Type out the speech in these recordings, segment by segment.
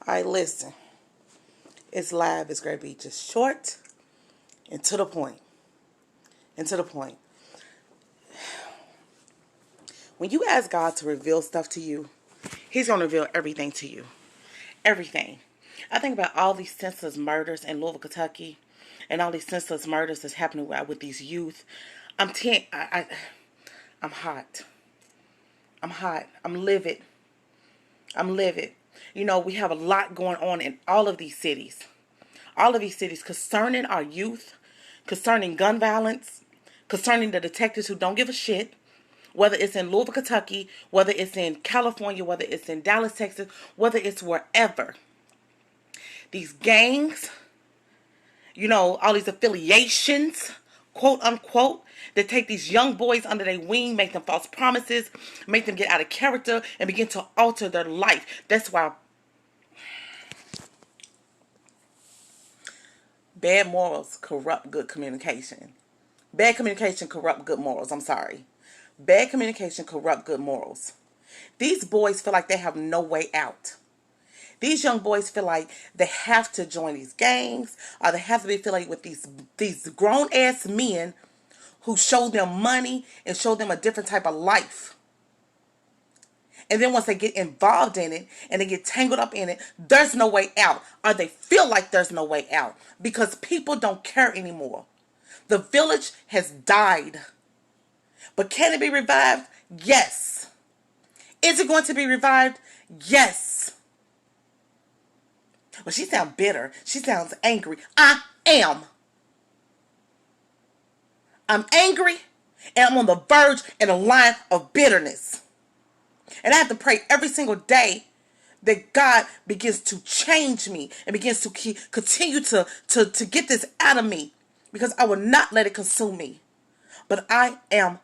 Alright, listen. It's live. It's going to be just short and to the point. And to the point. When you ask God to reveal stuff to you, He's going to reveal everything to you. Everything. I think about all these senseless murders in Louisville, Kentucky, and all these senseless murders that's happening with these youth. I'm hot. I'm hot. I'm livid. I'm livid. You know, we have a lot going on in all of these cities. All of these cities concerning our youth, concerning gun violence, concerning the detectives who don't give a shit, whether it's in Louisville, Kentucky, whether it's in California, whether it's in Dallas, Texas, whether it's wherever. These gangs, you know, all these affiliations, quote unquote, that take these young boys under their wing, make them false promises, make them get out of character, and begin to alter their life. That's why bad morals corrupt good communication. Bad communication corrupt good morals. I'm sorry. Bad communication corrupt good morals. These boys feel like they have no way out. These young boys feel like they have to join these gangs, or they have to be affiliated with these grown-ass men who show them money and show them a different type of life. And then once they get involved in it and they get tangled up in it, there's no way out. Or they feel like there's no way out because people don't care anymore. The village has died. But can it be revived? Yes. Is it going to be revived? Yes. Well, she sounds bitter. She sounds angry. I am. I'm angry and I'm on the verge and a line of bitterness. And I have to pray every single day that God begins to change me and begins to continue to get this out of me, because I will not let it consume me. But I am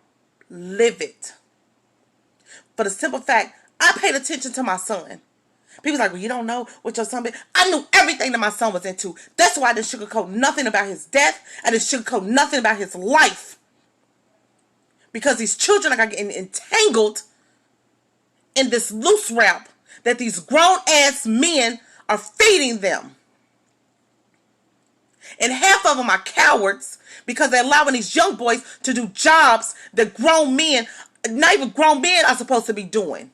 livid. For the simple fact, I paid attention to my son. People's like, well, you don't know what your son did. I knew everything that my son was into. That's why I didn't sugarcoat nothing about his death. I didn't sugarcoat nothing about his life. Because these children are getting entangled in this loose wrap that these grown-ass men are feeding them. And half of them are cowards because they're allowing these young boys to do jobs that grown men, not even grown men, are supposed to be doing.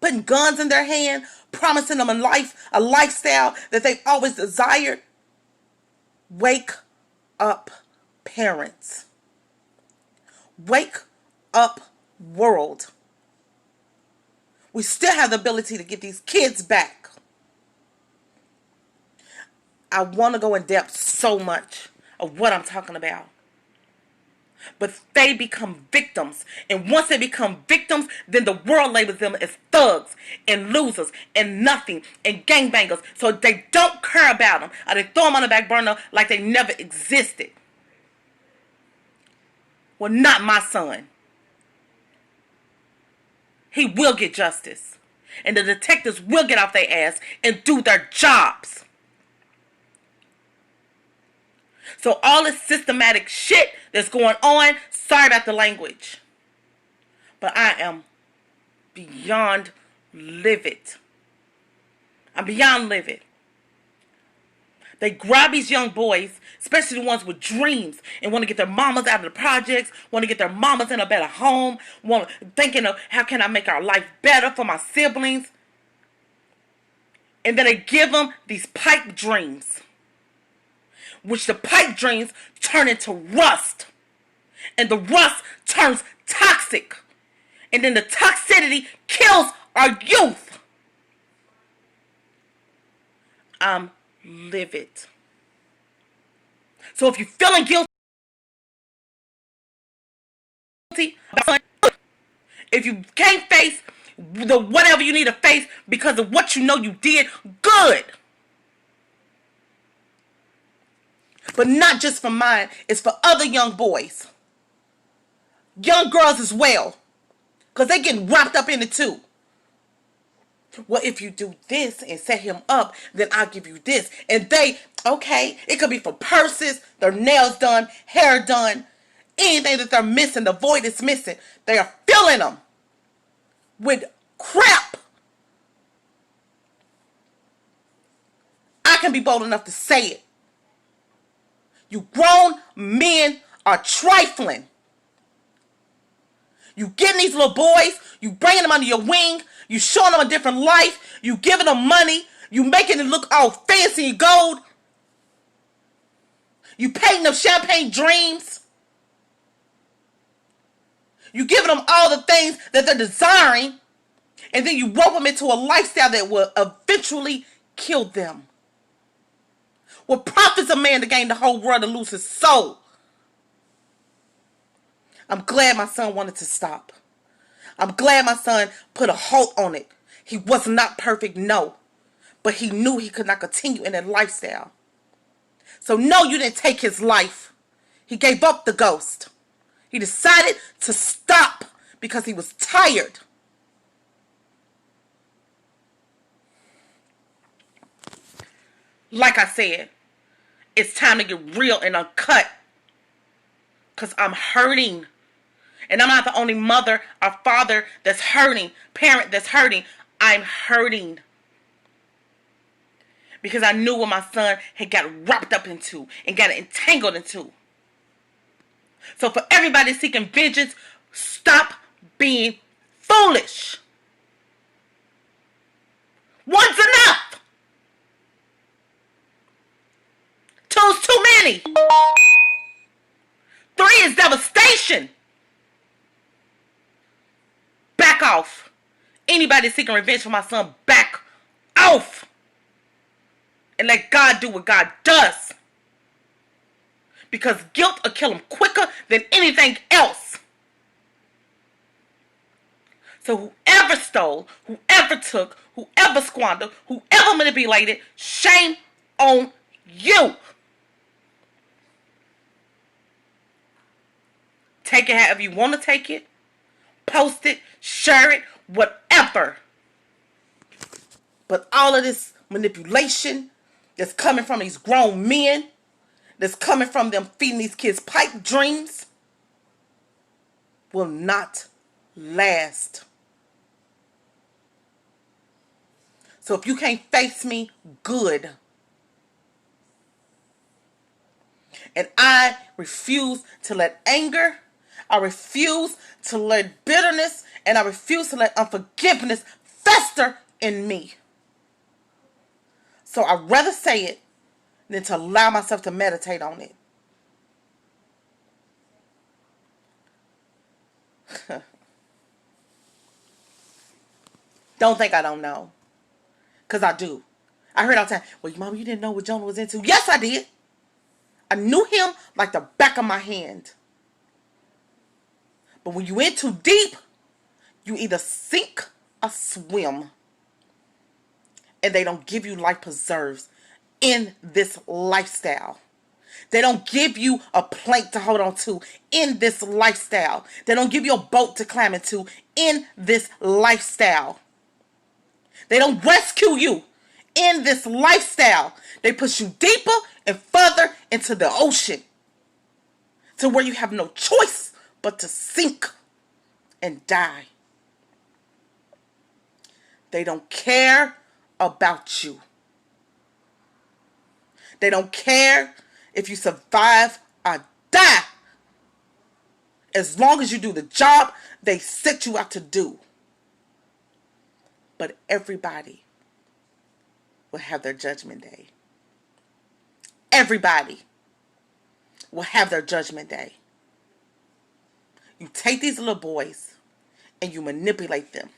Putting guns in their hand, promising them a lifestyle that they've always desired. Wake up, parents. Wake up, world. We still have the ability to get these kids back. I want to go in depth so much of what I'm talking about. But they become victims. And once they become victims, then the world labels them as thugs and losers and nothing and gangbangers. So they don't care about them. Or they throw them on the back burner like they never existed. Well, not my son. He will get justice. And the detectives will get off their ass and do their jobs. So all this systematic shit that's going on, sorry about the language, but I am beyond livid. I'm beyond livid. They grab these young boys, especially the ones with dreams, and want to get their mamas out of the projects, want to get their mamas in a better home, thinking of how can I make our life better for my siblings. And then they give them these pipe dreams, which the pipe dreams turn into rust. And the rust turns toxic. And then the toxicity kills our youth. I'm livid. So if you're feeling guilty, if you can't face the whatever you need to face because of what you know you did, good. But not just for mine, it's for other young boys. Young girls as well. Because they get wrapped up in it too. Well, if you do this and set him up, then I'll give you this. And okay, it could be for purses, their nails done, hair done, anything that they're missing, the void is missing. They are filling them with crap. can be bold enough to say it. You grown men are trifling. You getting these little boys, you bringing them under your wing, you showing them a different life, you giving them money, you making it look all fancy and gold. You painting them champagne dreams. You giving them all the things that they're desiring, and then you rope them into a lifestyle that will eventually kill them. What profits a man to gain the whole world and lose his soul? I'm glad my son wanted to stop. I'm glad my son put a halt on it. He was not perfect, no. But he knew he could not continue in that lifestyle. So no, you didn't take his life. He gave up the ghost. He decided to stop because he was tired. Like I said, it's time to get real and uncut. Because I'm hurting. And I'm not the only mother or father that's hurting, parent that's hurting. I'm hurting. Because I knew what my son had got wrapped up into and got entangled into. So for everybody seeking vengeance, stop being foolish. One's enough. Two's too many. 3 is devastation. Back off. Anybody seeking revenge for my son, back off. And let God do what God does. Because guilt will kill him quicker than anything else. So whoever stole, whoever took, whoever squandered, whoever manipulated, shame on you. Take it however you want to take it. Post it, share it, whatever. But all of this manipulation that's coming from these grown men, that's coming from them feeding these kids pipe dreams, will not last. So if you can't face me, good. And I refuse to let anger, I refuse to let bitterness, and I refuse to let unforgiveness fester in me. So I'd rather say it than to allow myself to meditate on it. Don't think I don't know. Because I do. I heard all the time, well, Mama, you didn't know what Jonah was into. Yes, I did. I knew him like the back of my hand. But when you in too deep, you either sink or swim. And they don't give you life preserves in this lifestyle. They don't give you a plank to hold on to in this lifestyle. They don't give you a boat to climb into in this lifestyle. They don't rescue you in this lifestyle. They push you deeper and further into the ocean to where you have no choice but to sink and die. They don't care about you. They don't care if you survive or die. As long as you do the job they set you out to do. But everybody will have their judgment day. Everybody will have their judgment day. You take these little boys and you manipulate them.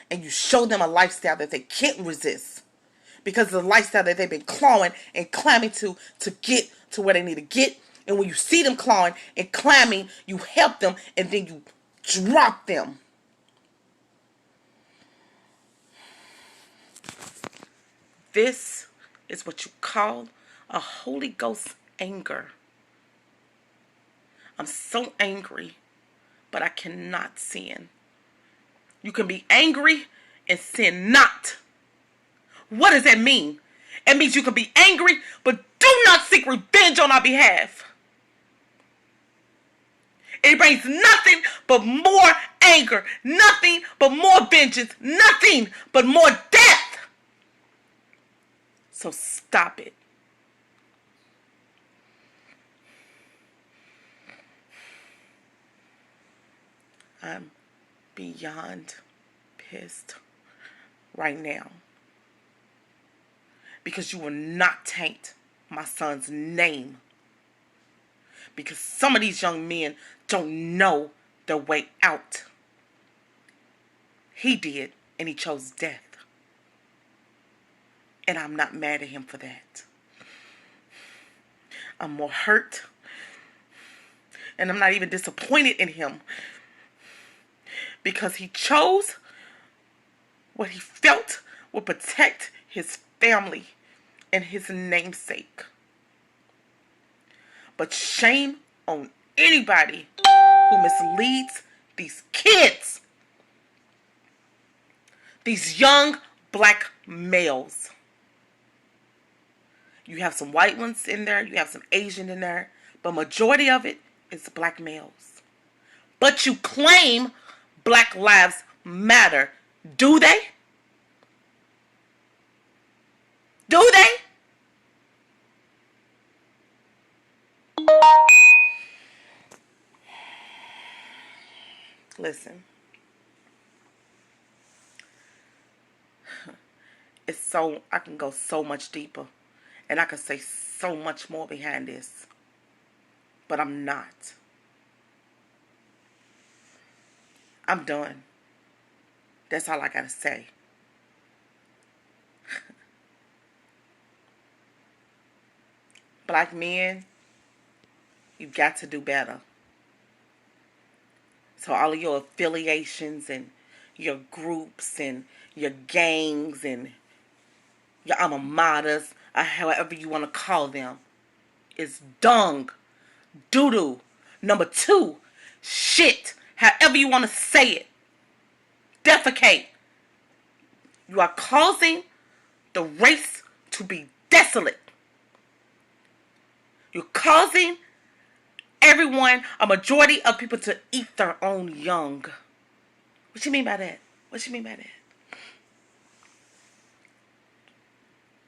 And you show them a lifestyle that they can't resist. Because of the lifestyle that they've been clawing and climbing to get to where they need to get. And when you see them clawing and climbing, you help them and then you drop them. This is what you call a Holy Ghost anger. I'm so angry, but I cannot sin. You can be angry and sin not. What does that mean? It means you can be angry, but do not seek revenge on our behalf. It brings nothing but more anger, nothing but more vengeance, nothing but more death. So stop it. I'm beyond pissed right now because you will not taint my son's name, because some of these young men don't know their way out. He did, and he chose death. And I'm not mad at him for that. I'm more hurt, and I'm not even disappointed in him, because he chose what he felt would protect his family and his namesake. But shame on anybody who misleads these kids, these young black males. You have some white ones in there, you have some Asian in there, but majority of it is black males. But you claim Black Lives Matter. Do they? Do they? Listen. It's so, I can go so much deeper. And I can say so much more behind this. But I'm not. I'm done. That's all I gotta say. Black men, you've got to do better. So all of your affiliations and your groups and your gangs and your alma maters, or however you want to call them, is dung, doo-doo. Number 2, shit, however you want to say it. Defecate. You are causing the race to be desolate. You're causing everyone, a majority of people, to eat their own young. What you mean by that? What you mean by that?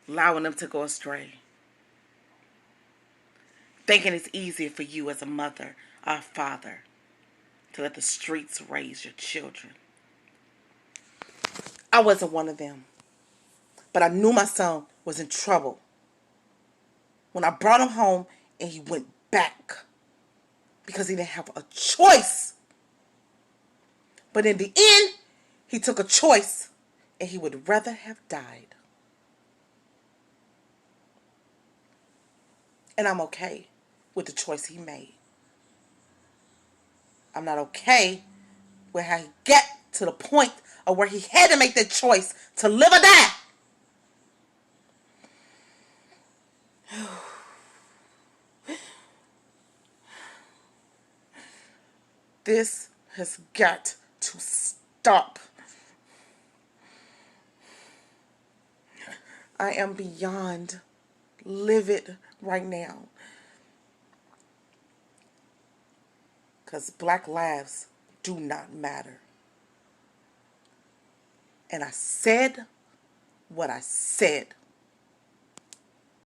Allowing them to go astray. Thinking it's easier for you as a mother or a father to let the streets raise your children. I wasn't one of them. But I knew my son was in trouble when I brought him home and he went back because he didn't have a choice. But in the end, he took a choice and he would rather have died. And I'm okay with the choice he made. I'm not okay with how he got to the point of where he had to make that choice to live or die. This has got to stop. I am beyond livid right now. Because black lives do not matter. And I said what I said.